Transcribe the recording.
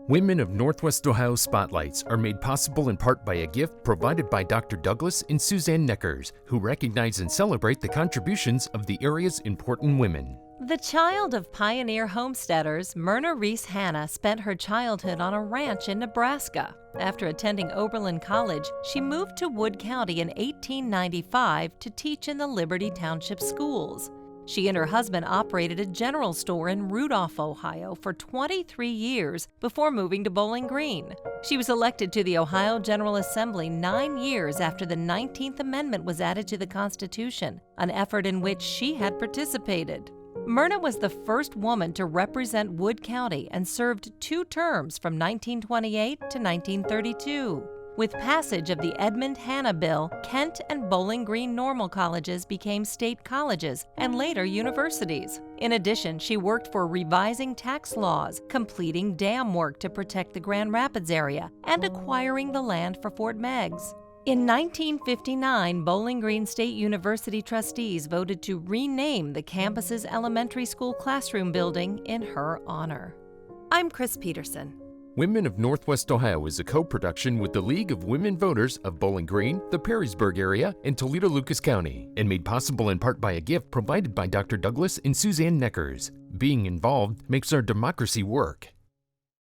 Women of Northwest Ohio Spotlights are made possible in part by a gift provided by Dr. Douglas and Suzanne Neckers, who recognize and celebrate the contributions of the area's important women. The child of pioneer homesteaders, Myna Reece Hanna spent her childhood on a ranch in Nebraska. After attending Oberlin College, she moved to Wood County in 1895 to teach in the Liberty Township schools. She and her husband operated a general store in Rudolph, Ohio for 23 years before moving to Bowling Green. She was elected to the Ohio General Assembly 9 years after the 19th Amendment was added to the Constitution, an effort in which she had participated. Myrna was the first woman to represent Wood County and served 2 terms from 1928 to 1932. With passage of the Edmund Hanna Bill, Kent and Bowling Green normal colleges became state colleges and later universities. In addition, she worked for revising tax laws, completing dam work to protect the Grand Rapids area, and acquiring the land for Fort Meigs. In 1959, Bowling Green State University trustees voted to rename the campus's elementary school classroom building in her honor. I'm Chris Peterson. Women of Northwest Ohio is a co-production with the League of Women Voters of Bowling Green, the Perrysburg area, and Toledo-Lucas County, and made possible in part by a gift provided by Dr. Douglas and Suzanne Neckers. Being involved makes our democracy work.